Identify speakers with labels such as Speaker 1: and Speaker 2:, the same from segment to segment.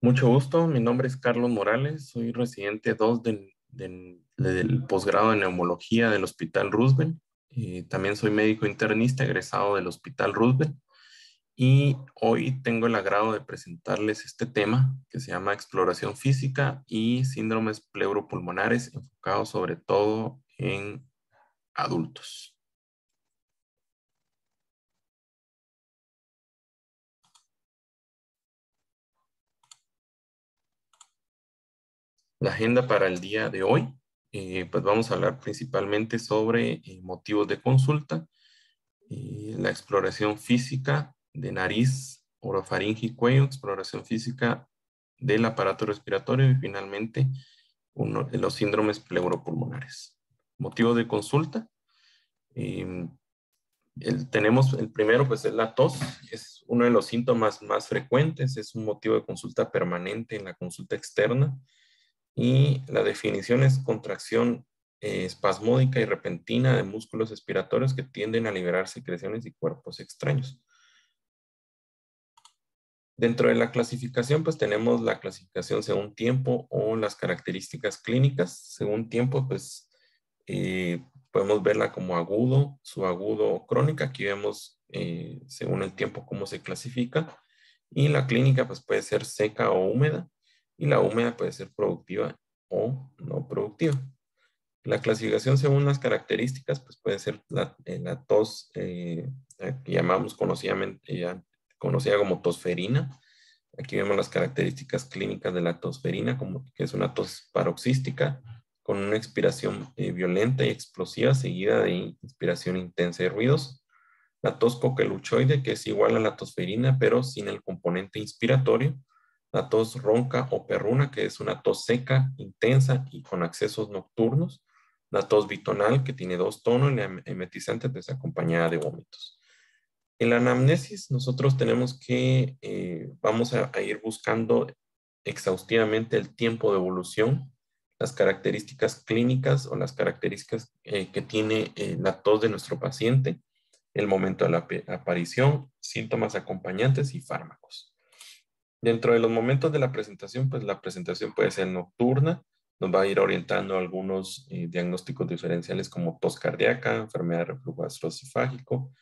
Speaker 1: Mucho gusto, mi nombre es Carlos Morales, soy residente 2 del posgrado de neumología del Hospital Roosevelt. También soy médico internista egresado del Hospital Roosevelt y hoy tengo el agrado de presentarles este tema que se llama exploración física y síndromes pleuropulmonares enfocados sobre todo en adultos. La agenda para el día de hoy, pues vamos a hablar principalmente sobre motivos de consulta, la exploración física de nariz, orofaringe y cuello, exploración física del aparato respiratorio y finalmente uno de los síndromes pleuropulmonares. Motivo de consulta. eh, Tenemos el primero, pues es la tos, es uno de los síntomas más frecuentes, es un motivo de consulta permanente en la consulta externa y la definición es contracción espasmódica y repentina de músculos expiratorios que tienden a liberar secreciones y cuerpos extraños. Dentro de la clasificación, pues tenemos la clasificación según tiempo o las características clínicas. Según tiempo, pues podemos verla como agudo, subagudo o crónica. Aquí vemos según el tiempo cómo se clasifica. Y la clínica pues puede ser seca o húmeda. Y la húmeda puede ser productiva o no productiva. La clasificación según las características pues puede ser la tos que llamamos conocida como tosferina. Aquí vemos las características clínicas de la tosferina, como que es una tos paroxística con una expiración violenta y explosiva seguida de inspiración intensa y ruidosa. La tos coqueluchoide, que es igual a la tosferina, pero sin el componente inspiratorio. La tos ronca o perruna, que es una tos seca, intensa y con accesos nocturnos. La tos bitonal, que tiene dos tonos, y la emetizante, pues acompañada de vómitos. En la anamnesis, nosotros tenemos que, vamos a ir buscando exhaustivamente el tiempo de evolución, las características clínicas o las características que tiene la tos de nuestro paciente, el momento de la aparición, síntomas acompañantes y fármacos. Dentro de los momentos de la presentación, pues la presentación puede ser nocturna, nos va a ir orientando a algunos diagnósticos diferenciales como tos cardíaca, enfermedad de reflujo gastroesofágico,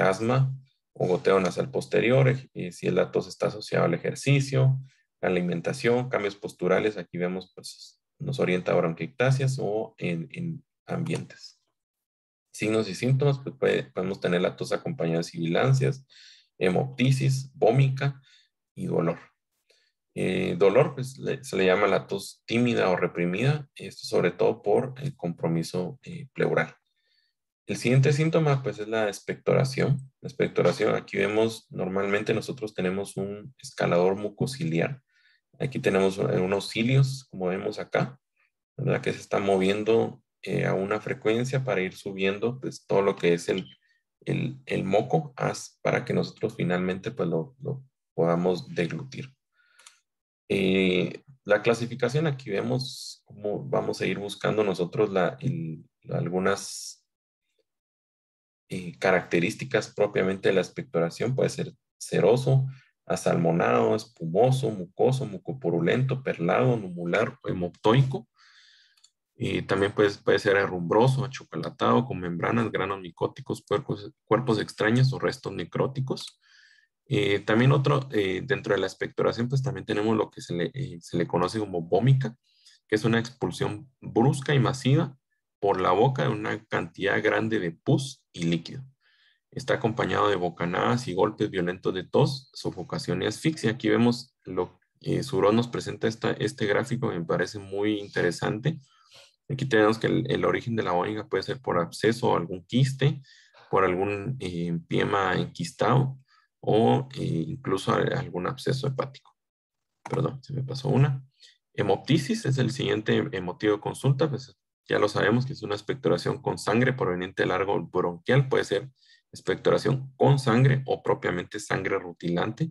Speaker 1: asma o goteo nasal posterior, si la tos está asociada al ejercicio, la alimentación, cambios posturales, aquí vemos, pues nos orienta a bronquiectasias o en ambientes. Signos y síntomas, pues podemos tener la tos acompañada de sibilancias, hemoptisis, vómica y dolor. Dolor, pues se le llama la tos tímida o reprimida, esto sobre todo por el compromiso pleural. El siguiente síntoma, pues, es la expectoración. La expectoración, aquí vemos, normalmente nosotros tenemos un escalador mucociliar. Aquí tenemos unos cilios, como vemos acá, ¿verdad? Que se está moviendo a una frecuencia para ir subiendo, pues, todo lo que es el moco, para que nosotros finalmente, pues, lo podamos deglutir. La clasificación, aquí vemos cómo vamos a ir buscando nosotros algunas características propiamente de la expectoración. Puede ser ceroso, asalmonado, espumoso, mucoso, mucopurulento, perlado, numular o hemoptoico. También puede ser herrumbroso, achocolatado, con membranas, granos micóticos, cuerpos extraños o restos necróticos. También dentro de la expectoración, pues también tenemos lo que se le conoce como vómica, que es una expulsión brusca y masiva por la boca de una cantidad grande de pus y líquido. Está acompañado de bocanadas y golpes violentos de tos, sofocación y asfixia. Aquí vemos Surón nos presenta este gráfico que me parece muy interesante. Aquí tenemos que el origen de la vómica puede ser por absceso o algún quiste, por algún piema enquistado o incluso algún absceso hepático. Perdón, se me pasó una. Hemoptisis es el siguiente motivo de consulta, pues ya lo sabemos que es una expectoración con sangre proveniente del árbol bronquial, puede ser expectoración con sangre o propiamente sangre rutilante,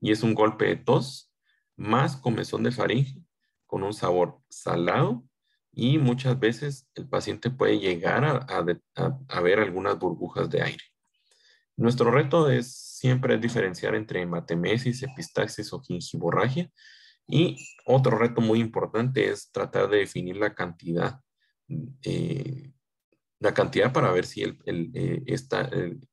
Speaker 1: y es un golpe de tos más comezón de faringe con un sabor salado, y muchas veces el paciente puede llegar a ver algunas burbujas de aire. Nuestro reto es siempre diferenciar entre hematemesis, epistaxis o gingivorragia. Y otro reto muy importante es tratar de definir eh, la cantidad para ver si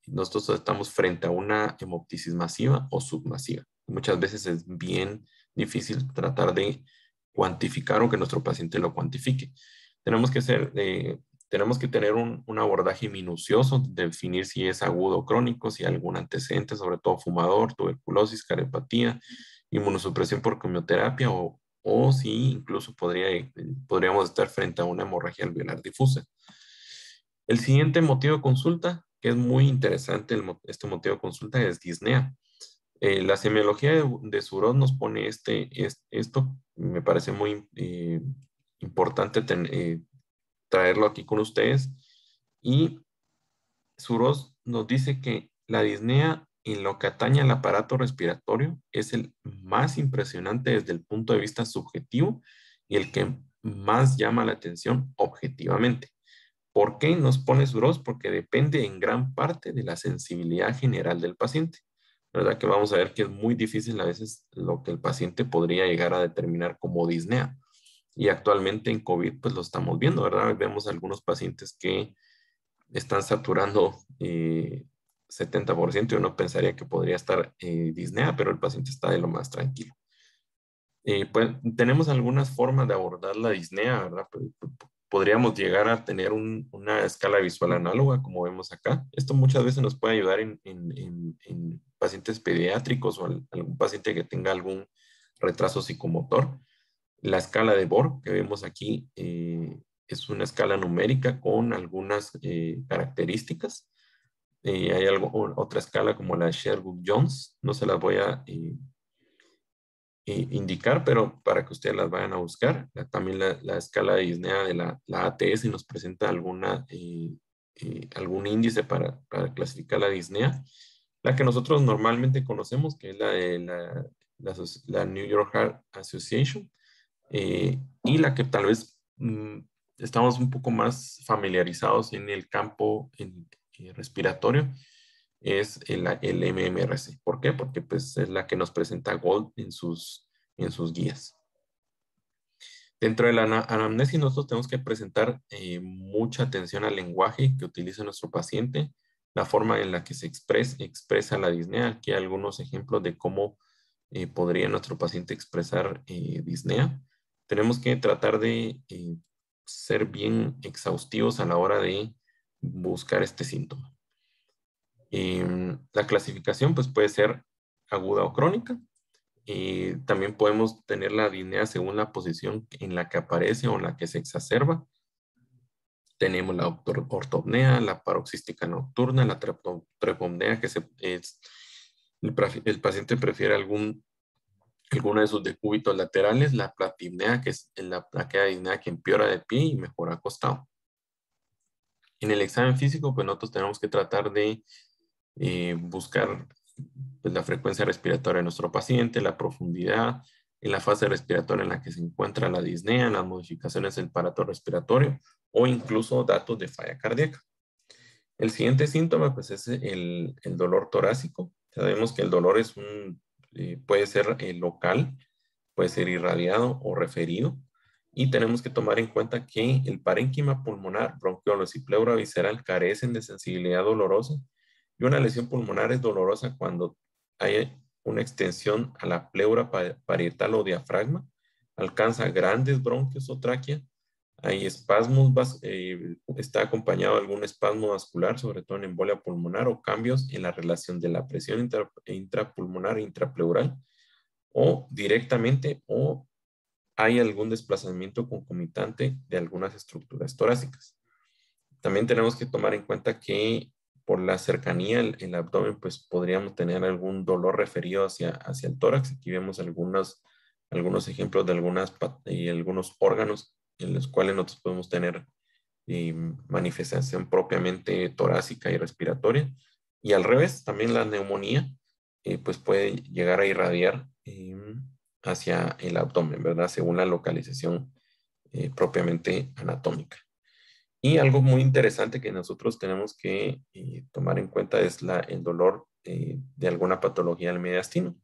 Speaker 1: nosotros estamos frente a una hemoptisis masiva o submasiva. Muchas veces es bien difícil tratar de cuantificar o que nuestro paciente lo cuantifique. Tenemos que tenemos que tener un abordaje minucioso, definir si es agudo o crónico, si hay algún antecedente, sobre todo fumador, tuberculosis, cariopatía, inmunosupresión por quimioterapia o si incluso podríamos estar frente a una hemorragia alveolar difusa. El siguiente motivo de consulta, que es muy interesante, este motivo de consulta es disnea. La semiología de Suros nos pone esto, me parece muy importante traerlo aquí con ustedes. Y Suros nos dice que la disnea en lo que atañe al aparato respiratorio es el más impresionante desde el punto de vista subjetivo y el que más llama la atención objetivamente. ¿Por qué nos pone Suros? Porque depende en gran parte de la sensibilidad general del paciente. La verdad que vamos a ver que es muy difícil a veces lo que el paciente podría llegar a determinar como disnea. Y actualmente en COVID pues lo estamos viendo, ¿verdad? Vemos algunos pacientes que están saturando 70% y uno pensaría que podría estar disnea, pero el paciente está de lo más tranquilo. Pues, tenemos algunas formas de abordar la disnea, ¿verdad? Podríamos llegar a tener una escala visual análoga, como vemos acá. Esto muchas veces nos puede ayudar en pacientes pediátricos o algún paciente que tenga algún retraso psicomotor. La escala de Borg que vemos aquí es una escala numérica con algunas características. Hay otra escala como la Sherwood-Jones, no se las voy a indicar, pero para que ustedes las vayan a buscar. También la escala de disnea de la ATS nos presenta algún índice para clasificar la disnea. La que nosotros normalmente conocemos, que es la de la New York Heart Association, y la que tal vez estamos un poco más familiarizados en el campo respiratorio, es el MMRC. ¿Por qué? Porque pues, es la que nos presenta Gold en sus guías. Dentro de la anamnesis nosotros tenemos que presentar mucha atención al lenguaje que utiliza nuestro paciente, la forma en la que se expresa la disnea. Aquí hay algunos ejemplos de cómo podría nuestro paciente expresar disnea. Tenemos que tratar de ser bien exhaustivos a la hora de buscar este síntoma. La clasificación pues, puede ser aguda o crónica. También podemos tener la disnea según la posición en la que aparece o en la que se exacerba. Tenemos la ortopnea, la paroxística nocturna, la trepopnea, que el paciente prefiere alguno de sus decúbitos laterales, la platipnea, que es la plaquea disnea que empeora de pie y mejora acostado. En el examen físico, pues nosotros tenemos que tratar de buscar pues, la frecuencia respiratoria de nuestro paciente, la profundidad, en la fase respiratoria en la que se encuentra la disnea, las modificaciones del aparato respiratorio o incluso datos de falla cardíaca. El siguiente síntoma pues, es el dolor torácico. Sabemos que el dolor puede ser local, puede ser irradiado o referido. Y tenemos que tomar en cuenta que el parénquima pulmonar, bronquiolos y pleura visceral carecen de sensibilidad dolorosa. Y una lesión pulmonar es dolorosa cuando hay una extensión a la pleura parietal o diafragma, alcanza grandes bronquios o tráquea, hay espasmos, está acompañado de algún espasmo vascular, sobre todo en embolia pulmonar, o cambios en la relación de la presión intrapulmonar e intrapleural, o directamente, o hay algún desplazamiento concomitante de algunas estructuras torácicas. También tenemos que tomar en cuenta que por la cercanía el abdomen, pues podríamos tener algún dolor referido hacia el tórax. Aquí vemos algunos ejemplos de algunos órganos en los cuales nosotros podemos tener manifestación propiamente torácica y respiratoria. Y al revés, también la neumonía pues puede llegar a irradiar hacia el abdomen, ¿verdad? Según la localización propiamente anatómica. Y algo muy interesante que nosotros tenemos que tomar en cuenta es el dolor de alguna patología del mediastino.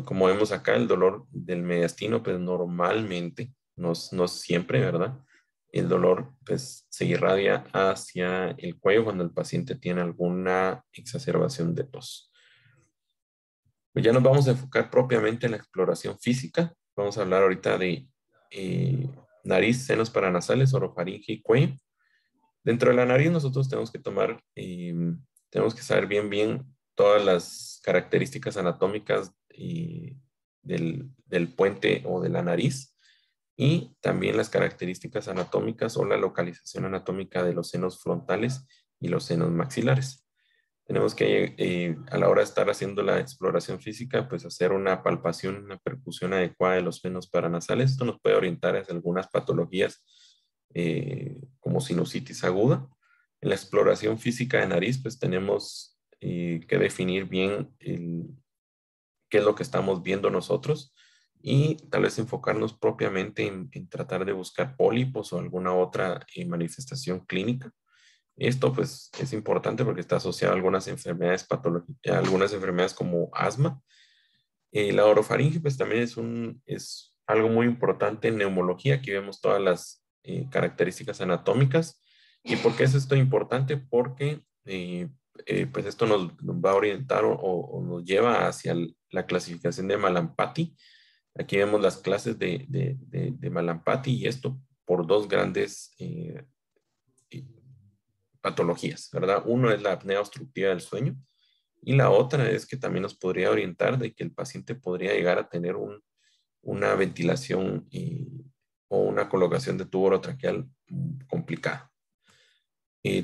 Speaker 1: Como vemos acá, el dolor del mediastino, pues normalmente, no siempre, ¿verdad? El dolor pues se irradia hacia el cuello cuando el paciente tiene alguna exacerbación de tos. Pues ya nos vamos a enfocar propiamente en la exploración física. Vamos a hablar ahorita de eh, nariz, senos paranasales, orofaringe y cuello. Dentro de la nariz nosotros tenemos que saber bien todas las características anatómicas del puente o de la nariz y también las características anatómicas o la localización anatómica de los senos frontales y los senos maxilares. Tenemos que, a la hora de estar haciendo la exploración física, pues hacer una palpación, una percusión adecuada de los senos paranasales. Esto nos puede orientar hacia algunas patologías como sinusitis aguda. En la exploración física de nariz, pues tenemos que definir bien qué es lo que estamos viendo nosotros y tal vez enfocarnos propiamente en tratar de buscar pólipos o alguna otra manifestación clínica. Esto pues es importante porque está asociado a algunas enfermedades patológicas, algunas enfermedades como asma. La orofaringe pues también es algo muy importante en neumología. Aquí vemos todas las características anatómicas. ¿Y por qué es esto importante? Porque pues esto nos va a orientar o nos lleva hacia la clasificación de Malampati. Aquí vemos las clases de Malampati y esto por dos grandes patologías, ¿verdad? Uno es la apnea obstructiva del sueño y la otra es que también nos podría orientar de que el paciente podría llegar a tener una ventilación o una colocación de tubo orotraqueal complicada.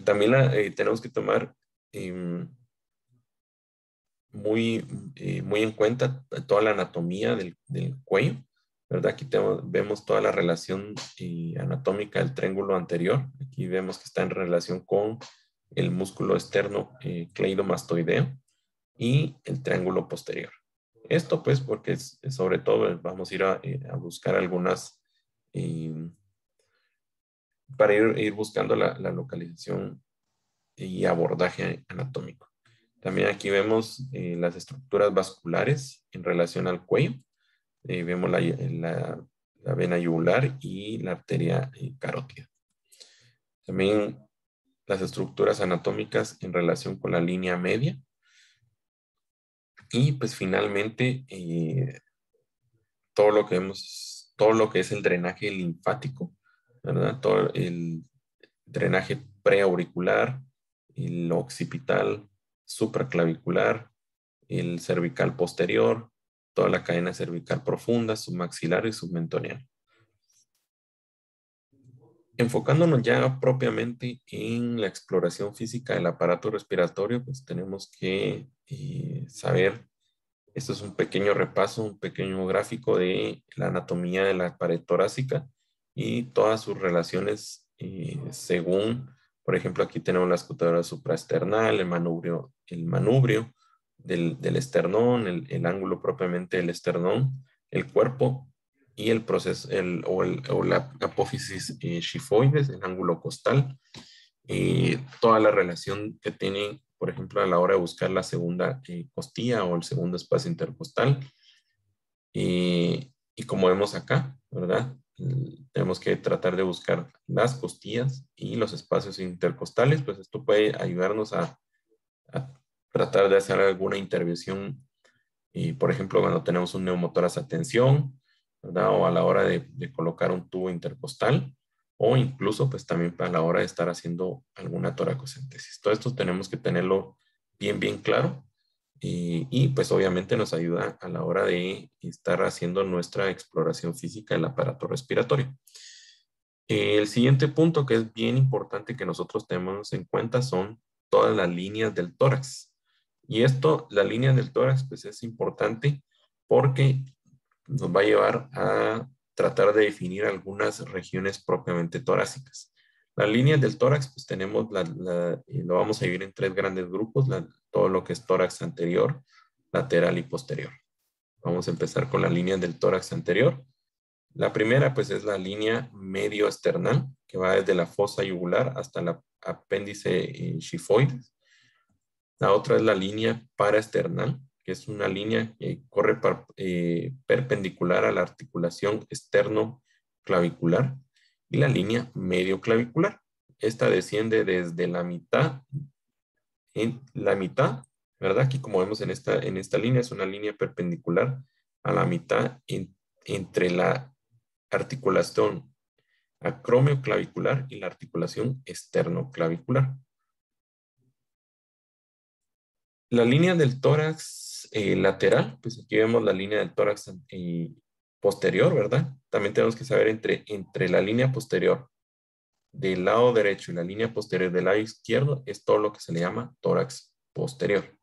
Speaker 1: También tenemos que tomar muy en cuenta toda la anatomía del cuello, ¿verdad? Aquí vemos toda la relación anatómica del triángulo anterior. Aquí vemos que está en relación con el músculo externo cleidomastoideo y el triángulo posterior. Esto pues porque sobre todo vamos a ir a buscar algunas para ir buscando la localización y abordaje anatómico. También aquí vemos las estructuras vasculares en relación al cuello. Vemos la vena yugular y la arteria carótida. También las estructuras anatómicas en relación con la línea media. Y pues finalmente todo lo que es el drenaje linfático, ¿verdad? Todo el drenaje preauricular, el occipital, supraclavicular, el cervical posterior, toda la cadena cervical profunda, submaxilar y submentorial. Enfocándonos ya propiamente en la exploración física del aparato respiratorio, pues tenemos que saber, esto es un pequeño repaso, un pequeño gráfico de la anatomía de la pared torácica y todas sus relaciones según, por ejemplo, aquí tenemos la escutadura supraesternal, el manubrio del esternón, el ángulo propiamente del esternón, el cuerpo y el proceso, o la apófisis xifoides, el ángulo costal, toda la relación que tiene, por ejemplo, a la hora de buscar la segunda costilla o el segundo espacio intercostal. Y como vemos acá, ¿verdad? Tenemos que tratar de buscar las costillas y los espacios intercostales, pues esto puede ayudarnos a tratar de hacer alguna intervención, por ejemplo, cuando tenemos un neumotórax a tensión, ¿verdad? O a la hora de colocar un tubo intercostal, o incluso pues también a la hora de estar haciendo alguna toracocentesis. Todo esto tenemos que tenerlo bien claro y pues obviamente nos ayuda a la hora de estar haciendo nuestra exploración física del aparato respiratorio. El siguiente punto que es bien importante que nosotros tenemos en cuenta son todas las líneas del tórax. Y esto, la línea del tórax, pues es importante porque nos va a llevar a tratar de definir algunas regiones propiamente torácicas. Las líneas del tórax, pues tenemos, lo vamos a dividir en tres grandes grupos, todo lo que es tórax anterior, lateral y posterior. Vamos a empezar con las líneas del tórax anterior. La primera pues es la línea medio esternal, que va desde la fosa yugular hasta el apéndice xifoides. La otra es la línea paraesternal, que es una línea que corre perpendicular a la articulación externo-clavicular. Y la línea medio clavicular. Esta desciende desde la mitad, ¿verdad? Aquí como vemos en esta línea, es una línea perpendicular a la mitad entre la articulación acromioclavicular y la articulación externoclavicular. La línea del tórax lateral, pues aquí vemos la línea del tórax posterior, ¿verdad? También tenemos que saber entre la línea posterior del lado derecho y la línea posterior del lado izquierdo es todo lo que se le llama tórax posterior,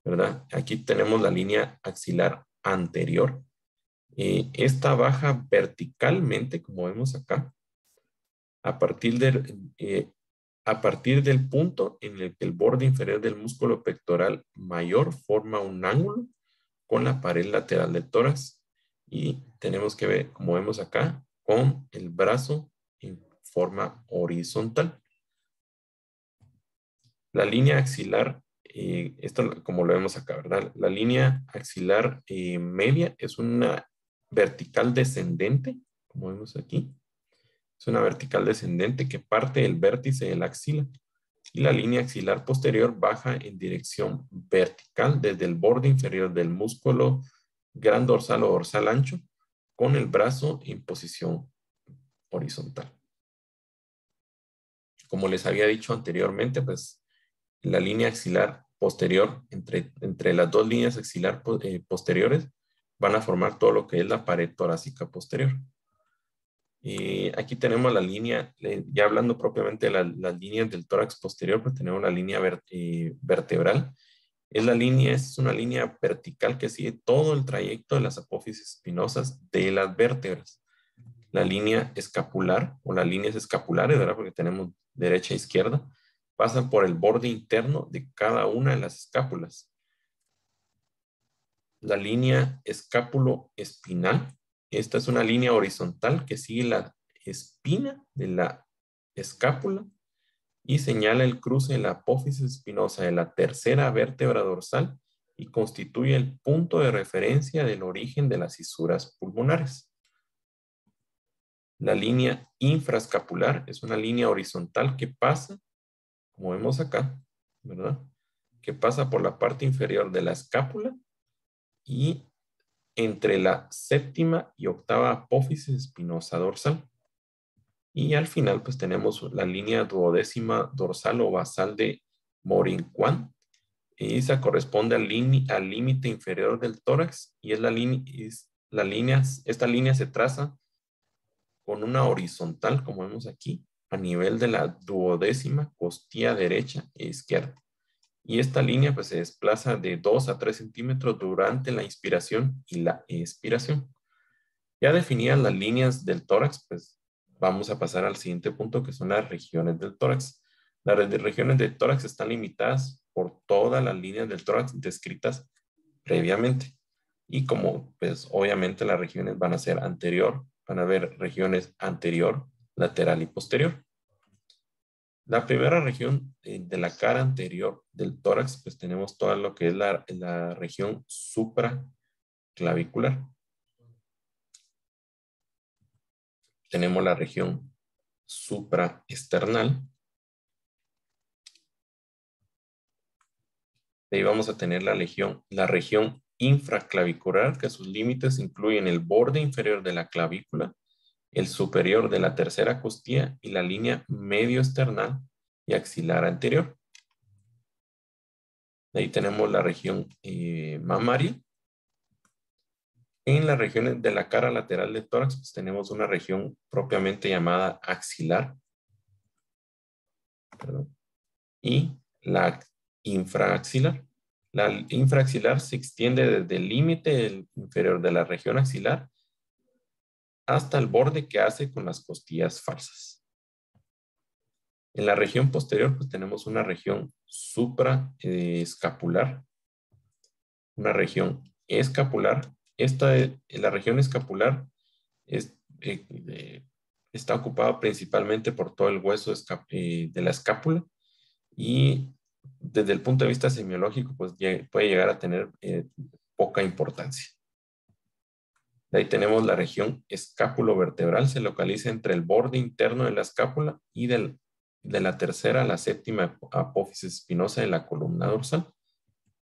Speaker 1: ¿verdad? Aquí tenemos la línea axilar anterior. Esta baja verticalmente, como vemos acá, a partir del punto en el que el borde inferior del músculo pectoral mayor forma un ángulo con la pared lateral del tórax y tenemos que ver, como vemos acá, con el brazo en forma horizontal. La línea axilar, esto como lo vemos acá, ¿verdad? La línea axilar media es una vertical descendente, como vemos aquí. Es una vertical descendente que parte del vértice de la axila. Y la línea axilar posterior baja en dirección vertical desde el borde inferior del músculo gran dorsal o dorsal ancho con el brazo en posición horizontal. Como les había dicho anteriormente, pues la línea axilar posterior, entre las dos líneas axilar posteriores, van a formar todo lo que es la pared torácica posterior. Aquí tenemos la línea, ya hablando propiamente de las líneas del tórax posterior, pues tenemos la línea vertebral. Es una línea vertical que sigue todo el trayecto de las apófisis espinosas de las vértebras. La línea escapular o las líneas escapulares, ¿verdad? Porque tenemos derecha e izquierda, pasan por el borde interno de cada una de las escápulas. La línea escápulo-espinal, esta es una línea horizontal que sigue la espina de la escápula y señala el cruce de la apófisis espinosa de la tercera vértebra dorsal y constituye el punto de referencia del origen de las fisuras pulmonares. La línea infraescapular es una línea horizontal que pasa, como vemos acá, ¿verdad? Que pasa por la parte inferior de la escápula y entre la séptima y octava apófisis espinosa dorsal. Y al final, pues tenemos la línea duodécima dorsal o basal de Morin-Kwan. Esa corresponde al límite inferior del tórax y esta línea se traza con una horizontal, como vemos aquí, a nivel de la duodécima costilla derecha e izquierda. Y esta línea pues se desplaza de 2 a 3 centímetros durante la inspiración y la expiración. Ya definidas las líneas del tórax, pues vamos a pasar al siguiente punto que son las regiones del tórax. Las regiones del tórax están limitadas por todas las líneas del tórax descritas previamente. Y como pues obviamente las regiones van a ser anterior, van a haber regiones anterior, lateral y posterior. La primera región de la cara anterior del tórax, pues tenemos todo lo que es la región supraclavicular. Tenemos la región supraesternal. De ahí vamos a tener la región infraclavicular, que sus límites incluyen el borde inferior de la clavícula, el superior de la tercera costilla y la línea medio esternal y axilar anterior. De ahí tenemos la región mamaria. En las regiones de la cara lateral del tórax, pues tenemos una región propiamente llamada axilar. Perdón, y la infraaxilar. La infraaxilar se extiende desde el límite inferior de la región axilar hasta el borde que hace con las costillas falsas. En la región posterior pues tenemos una región supraescapular, una región escapular. La región escapular está ocupado principalmente por todo el hueso de la escápula y desde el punto de vista semiológico pues puede llegar a tener poca importancia. De ahí tenemos la región escápulo-vertebral, se localiza entre el borde interno de la escápula y de la tercera a la séptima apófisis espinosa de la columna dorsal.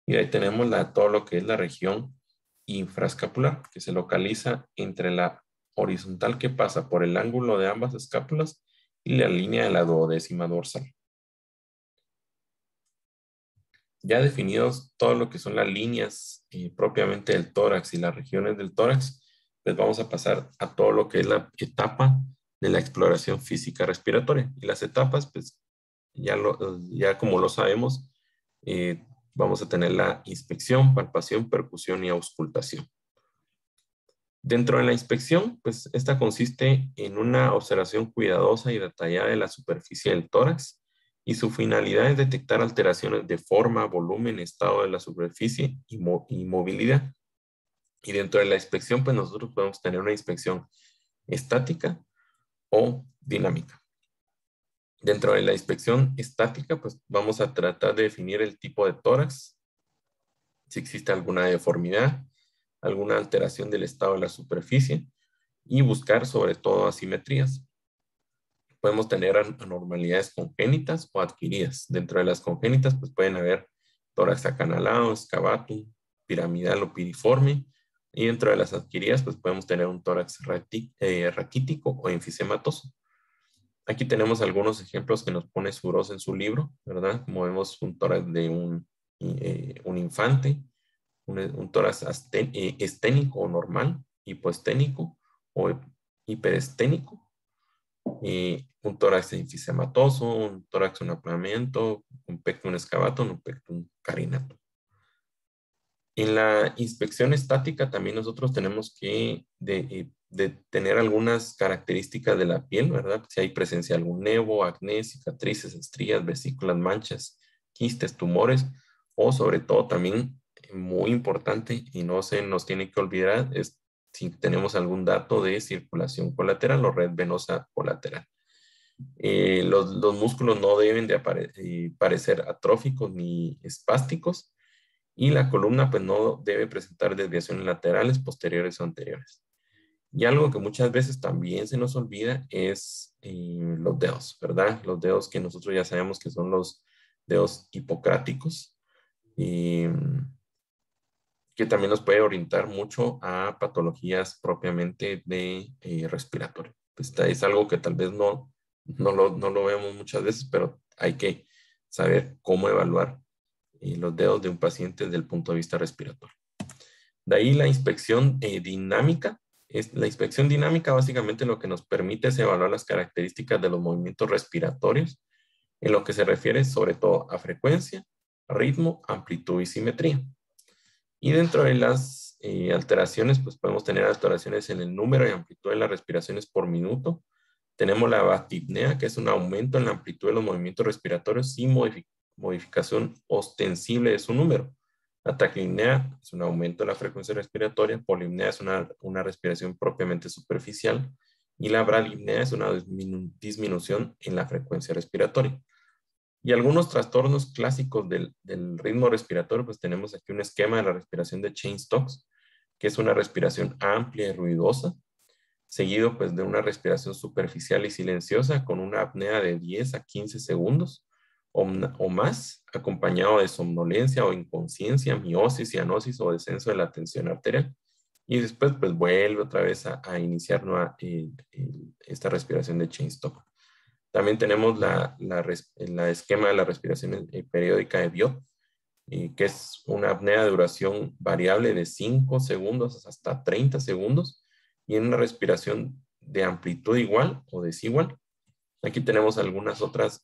Speaker 1: Y de ahí tenemos todo lo que es la región infraescapular, que se localiza entre la horizontal que pasa por el ángulo de ambas escápulas y la línea de la duodécima dorsal. Ya definidos todo lo que son las líneas propiamente del tórax y las regiones del tórax, pues vamos a pasar a todo lo que es la etapa de la exploración física respiratoria. Y las etapas, pues ya como lo sabemos, vamos a tener la inspección, palpación, percusión y auscultación. Dentro de la inspección, pues esta consiste en una observación cuidadosa y detallada de la superficie del tórax y su finalidad es detectar alteraciones de forma, volumen, estado de la superficie y movilidad. Y dentro de la inspección, pues nosotros podemos tener una inspección estática o dinámica. Dentro de la inspección estática, pues vamos a tratar de definir el tipo de tórax, si existe alguna deformidad, alguna alteración del estado de la superficie y buscar sobre todo asimetrías. Podemos tener anormalidades congénitas o adquiridas. Dentro de las congénitas, pues pueden haber tórax acanalado, excavatum, piramidal o piriforme. Y dentro de las adquiridas, pues podemos tener un tórax raquítico o enfisematoso. Aquí tenemos algunos ejemplos que nos pone Suros en su libro, ¿verdad? Como vemos un tórax de un infante, un tórax esténico o normal, hipoesténico o hiperesténico, un tórax enfisematoso, un tórax un aplanamiento, un pectum excavatum, un pectum carinatum. En la inspección estática también nosotros tenemos que tener algunas características de la piel, ¿verdad? Si hay presencia de algún nevo, acné, cicatrices, estrías, vesículas, manchas, quistes, tumores, o sobre todo también, muy importante y no se nos tiene que olvidar, es si tenemos algún dato de circulación colateral o red venosa colateral. Los músculos no deben de parecer atróficos ni espásticos, y la columna pues no debe presentar desviaciones laterales, posteriores o anteriores. Y algo que muchas veces también se nos olvida es los dedos, ¿verdad? Los dedos que nosotros ya sabemos que son los dedos hipocráticos, que también nos puede orientar mucho a patologías propiamente de respiratorio. Pues es algo que tal vez no lo vemos muchas veces, pero hay que saber cómo evaluar los dedos de un paciente desde el punto de vista respiratorio. De ahí la inspección dinámica. La inspección dinámica básicamente lo que nos permite es evaluar las características de los movimientos respiratorios en lo que se refiere sobre todo a frecuencia, ritmo, amplitud y simetría. Y dentro de las alteraciones, pues podemos tener alteraciones en el número y amplitud de las respiraciones por minuto. Tenemos la batipnea, que es un aumento en la amplitud de los movimientos respiratorios sin modificación ostensible de su número. La taquipnea es un aumento de la frecuencia respiratoria. Polipnea es una respiración propiamente superficial. Y la bradypnea es una disminución en la frecuencia respiratoria. Y algunos trastornos clásicos del ritmo respiratorio, pues tenemos aquí un esquema de la respiración de Cheyne-Stokes, que es una respiración amplia y ruidosa, seguido pues de una respiración superficial y silenciosa con una apnea de 10 a 15 segundos o más, acompañado de somnolencia o inconsciencia, miosis, cianosis o descenso de la tensión arterial. Y después pues vuelve otra vez a iniciar esta respiración de Cheyne-Stokes. También tenemos la esquema de la respiración periódica de Biot, que es una apnea de duración variable de 5 segundos hasta 30 segundos y en una respiración de amplitud igual o desigual. Aquí tenemos algunos otros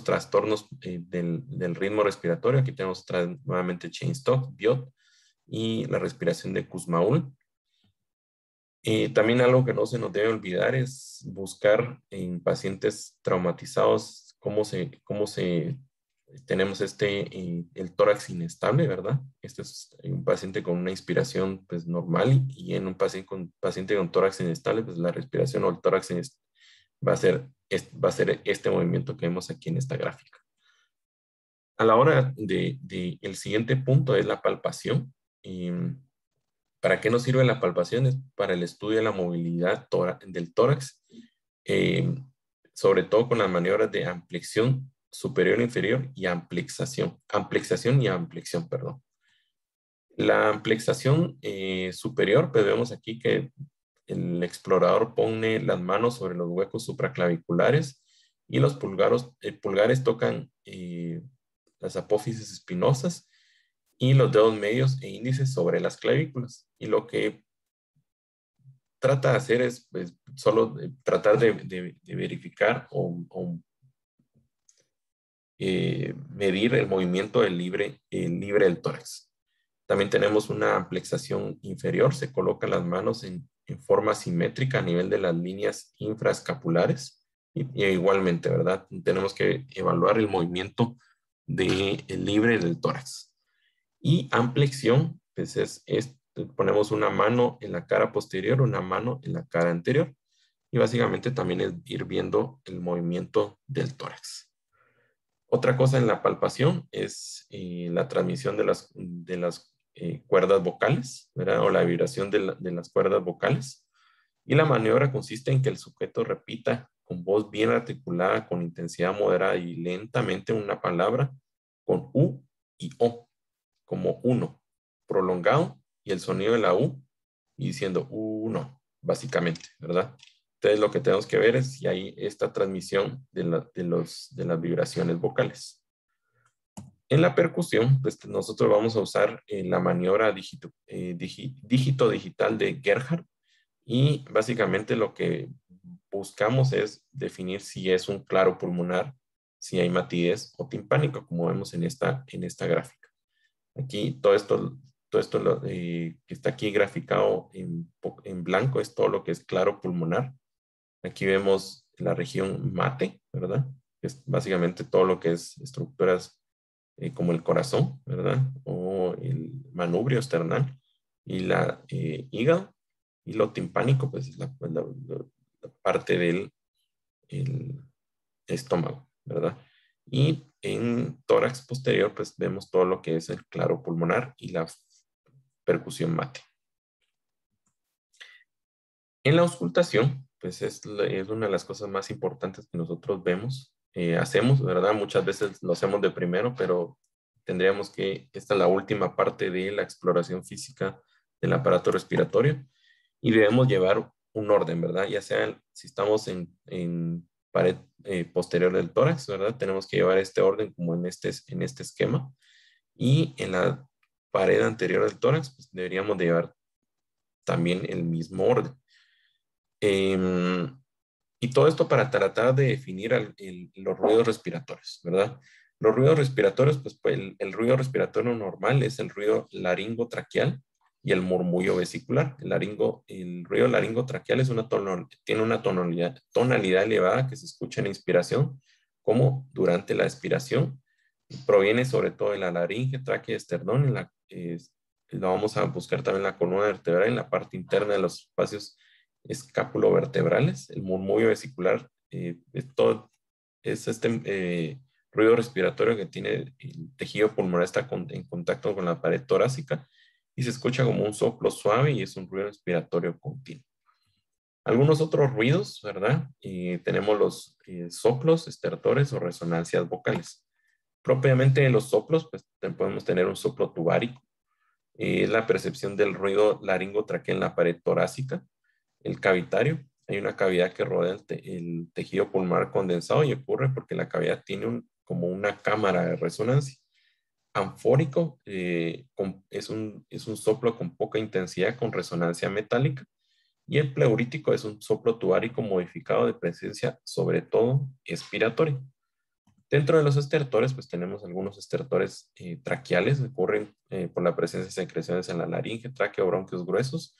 Speaker 1: trastornos del ritmo respiratorio. Aquí tenemos nuevamente Cheyne-Stokes, Biot y la respiración de Kussmaul. También algo que no se nos debe olvidar es buscar en pacientes traumatizados cómo se tenemos el tórax inestable, ¿verdad? Este es un paciente con una inspiración pues, normal y en un paciente con tórax inestable, pues la respiración o el tórax va a ser este movimiento que vemos aquí en esta gráfica. A la hora el siguiente punto es la palpación. ¿Para qué nos sirve la palpación? Es para el estudio de la movilidad del tórax, eh, sobre todo con las maniobras de ampliación superior e inferior y amplexación y ampliación, perdón. La amplexación superior, pues vemos aquí que el explorador pone las manos sobre los huecos supraclaviculares y los pulgares tocan las apófisis espinosas y los dedos medios e índices sobre las clavículas. Y lo que trata de hacer es pues, solo tratar de verificar o medir el movimiento libre del tórax. También tenemos una amplexación inferior, se colocan las manos en forma simétrica a nivel de las líneas infraescapulares y igualmente, ¿verdad? Tenemos que evaluar el movimiento libre del tórax. Y amplexión, pues ponemos una mano en la cara posterior, una mano en la cara anterior y básicamente también es ir viendo el movimiento del tórax. Otra cosa en la palpación es la transmisión de las cuerdas vocales, ¿verdad? O la vibración de las cuerdas vocales. Y la maniobra consiste en que el sujeto repita con voz bien articulada, con intensidad moderada y lentamente una palabra con U y O, como uno, prolongado, y el sonido de la U, y diciendo uno, básicamente, ¿verdad? Entonces lo que tenemos que ver es si hay esta transmisión de las vibraciones vocales. En la percusión, pues nosotros vamos a usar la maniobra dígito digital de Gerhardt y básicamente lo que buscamos es definir si es un claro pulmonar, si hay matidez o timpánico, como vemos en esta gráfica. Aquí todo esto que está aquí graficado en blanco es todo lo que es claro pulmonar. Aquí vemos la región mate, ¿verdad? Es básicamente todo lo que es estructuras como el corazón, ¿verdad? O el manubrio esternal y la hígado. Y lo timpánico, pues es la parte del estómago, ¿verdad? Y en tórax posterior, pues vemos todo lo que es el claro pulmonar y la percusión mate. En la auscultación, pues es una de las cosas más importantes que nosotros hacemos, ¿verdad? Muchas veces lo hacemos de primero, pero tendríamos esta es la última parte de la exploración física del aparato respiratorio y debemos llevar un orden, ¿verdad? Ya sea si estamos en pared posterior del tórax, ¿verdad? Tenemos que llevar este orden como en este esquema y en la pared anterior del tórax, pues deberíamos de llevar también el mismo orden. Y todo esto para tratar de definir los ruidos respiratorios, ¿verdad? Los ruidos respiratorios, pues el ruido respiratorio normal es el ruido laringotraqueal y el murmullo vesicular. El ruido laringotraqueal tiene una tonalidad elevada que se escucha en la inspiración como durante la expiración. Proviene sobre todo de la laringe, tráquea y esternón. Lo vamos a buscar también en la columna vertebral, en la parte interna de los espacios escapulovertebrales. El murmullo vesicular es este ruido respiratorio que tiene el tejido pulmonar, está en contacto con la pared torácica y se escucha como un soplo suave y es un ruido respiratorio continuo. Algunos otros ruidos, ¿verdad? Tenemos los soplos, estertores o resonancias vocales. Propiamente los soplos, pues podemos tener un soplo tubárico. Es la percepción del ruido laringotraqueal en la pared torácica. El cavitario, hay una cavidad que rodea el tejido pulmonar condensado y ocurre porque la cavidad tiene como una cámara de resonancia. Anfórico es un soplo con poca intensidad con resonancia metálica y el pleurítico es un soplo tubárico modificado de presencia sobre todo expiratoria. Dentro de los estertores, pues tenemos algunos estertores traqueales que ocurren por la presencia de secreciones en la laringe, tráquea o bronquios gruesos.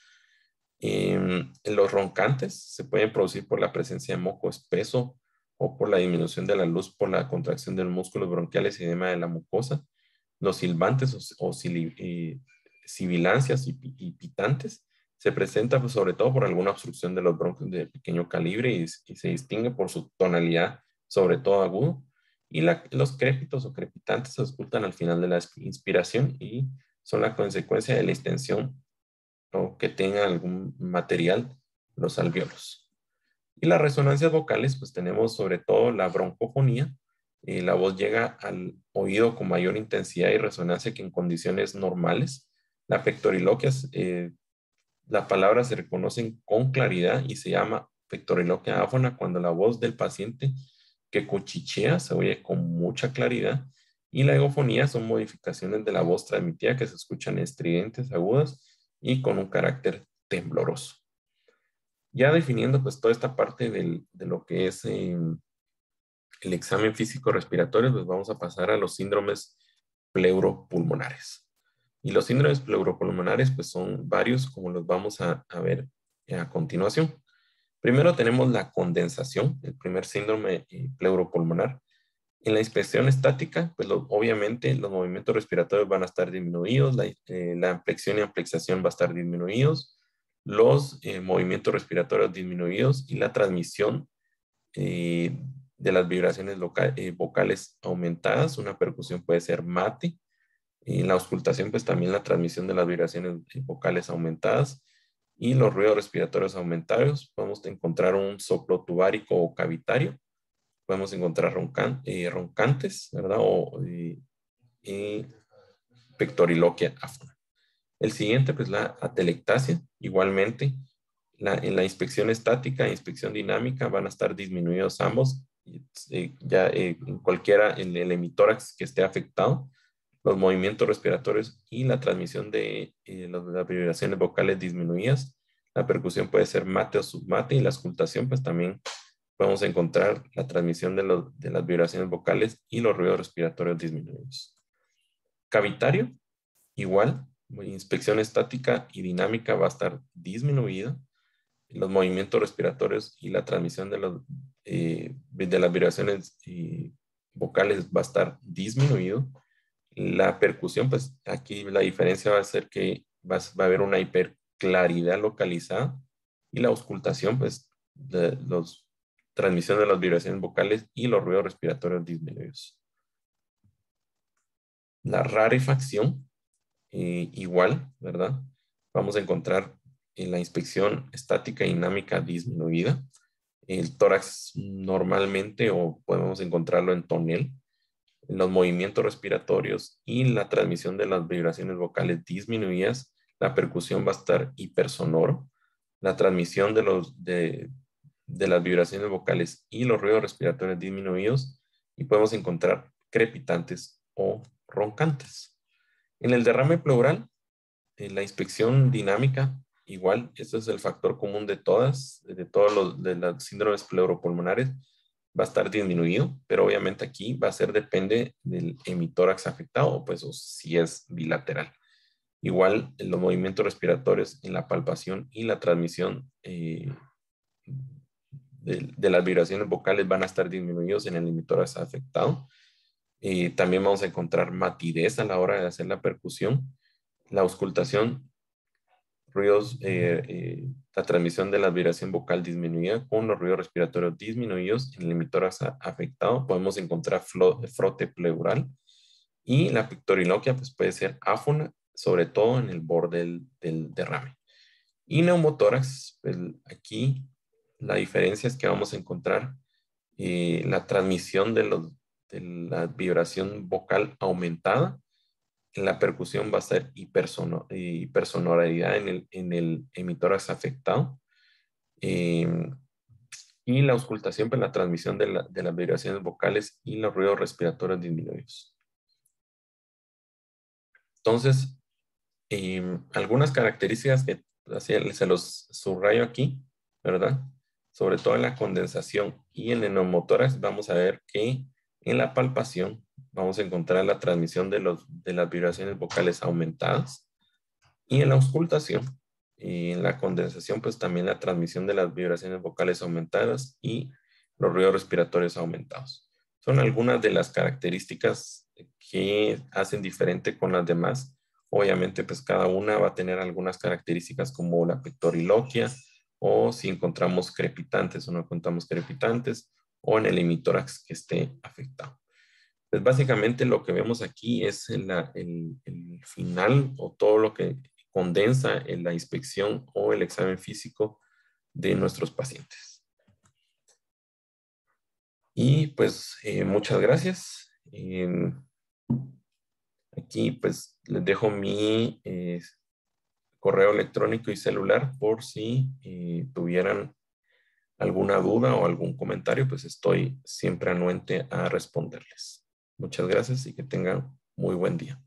Speaker 1: Los roncantes se pueden producir por la presencia de moco espeso o por la disminución de la luz por la contracción de los músculos bronquiales y edema de la mucosa. Los silbantes sibilancias y pitantes se presenta pues, sobre todo por alguna obstrucción de los bronquios de pequeño calibre y se distingue por su tonalidad, sobre todo agudo. Y los crépitos o crepitantes se ocultan al final de la inspiración y son la consecuencia de la extensión o que tenga algún material los alvéolos. Y las resonancias vocales, pues tenemos sobre todo la broncofonía. La voz llega al oído con mayor intensidad y resonancia que en condiciones normales. La pectoriloquia, las palabras se reconocen con claridad y se llama pectoriloquia áfona cuando la voz del paciente que cuchichea se oye con mucha claridad. Y la egofonía son modificaciones de la voz transmitida que se escuchan estridentes, agudas y con un carácter tembloroso. Ya definiendo pues toda esta parte de lo que es el examen físico respiratorio, pues vamos a pasar a los síndromes pleuropulmonares. Y los síndromes pleuropulmonares pues son varios como los vamos a ver a continuación. Primero tenemos la condensación, el primer síndrome pleuropulmonar. En la inspección estática, pues obviamente los movimientos respiratorios van a estar disminuidos, la ampliación y amplexación va a estar disminuidos, los movimientos respiratorios disminuidos y la transmisión de las vibraciones vocales aumentadas. Una percusión puede ser mate. En la auscultación, pues también la transmisión de las vibraciones vocales aumentadas y los ruidos respiratorios aumentados. Podemos encontrar un soplo tubárico o cavitario. Podemos encontrar roncantes, ¿verdad? Y pectoriloquia áfona. El siguiente, pues la atelectasia. Igualmente, en la inspección estática e inspección dinámica van a estar disminuidos ambos. En cualquiera, en el hemitórax que esté afectado, los movimientos respiratorios y la transmisión de las vibraciones vocales disminuidas. La percusión puede ser mate o submate y la auscultación, pues también podemos encontrar la transmisión de las vibraciones vocales y los ruidos respiratorios disminuidos. Cavitario, igual, inspección estática y dinámica va a estar disminuida. Los movimientos respiratorios y la transmisión de las vibraciones vocales va a estar disminuido. La percusión, pues aquí la diferencia va a ser que va a haber una hiperclaridad localizada y la auscultación, pues transmisión de las vibraciones vocales y los ruidos respiratorios disminuidos. La rarefacción, igual, ¿verdad? Vamos a encontrar en la inspección estática y dinámica disminuida. El tórax normalmente o podemos encontrarlo en tonel. Los movimientos respiratorios y la transmisión de las vibraciones vocales disminuidas. La percusión va a estar hipersonoro. La transmisión de las vibraciones vocales y los ruidos respiratorios disminuidos. Y podemos encontrar crepitantes o roncantes. En el derrame pleural, en la inspección dinámica, igual, este es el factor común de todos los síndromes pleuropulmonares, va a estar disminuido, pero obviamente aquí va a ser depende del hemitórax afectado, pues o si es bilateral. Igual, los movimientos respiratorios en la palpación y la transmisión de las vibraciones vocales van a estar disminuidos en el hemitórax afectado. También vamos a encontrar matidez a la hora de hacer la percusión. La auscultación, ruidos, la transmisión de la vibración vocal disminuida con los ruidos respiratorios disminuidos en el hemitórax afectado. Podemos encontrar frote pleural y la pectoriloquia pues puede ser áfona, sobre todo en el borde del derrame. Y neumotórax, pues aquí la diferencia es que vamos a encontrar la transmisión de la vibración vocal aumentada. En la percusión va a ser hipersonoridad en el hemitórax afectado. Y la auscultación para la transmisión de las vibraciones vocales y los ruidos respiratorios disminuidos. Entonces, algunas características que se los subrayo aquí, ¿verdad? Sobre todo en la condensación y en el neumotórax, vamos a ver que en la palpación vamos a encontrar la transmisión de las vibraciones vocales aumentadas. Y en la auscultación y en la condensación, pues también la transmisión de las vibraciones vocales aumentadas y los ruidos respiratorios aumentados. Son algunas de las características que hacen diferente con las demás. Obviamente, pues cada una va a tener algunas características como la pectoriloquia, o si encontramos crepitantes o no encontramos crepitantes, o en el hemitórax que esté afectado. Pues básicamente lo que vemos aquí es el final o todo lo que condensa en la inspección o el examen físico de nuestros pacientes. Y pues muchas gracias. Aquí pues les dejo mi correo electrónico y celular por si tuvieran alguna duda o algún comentario, pues estoy siempre anuente a responderles. Muchas gracias y que tengan muy buen día.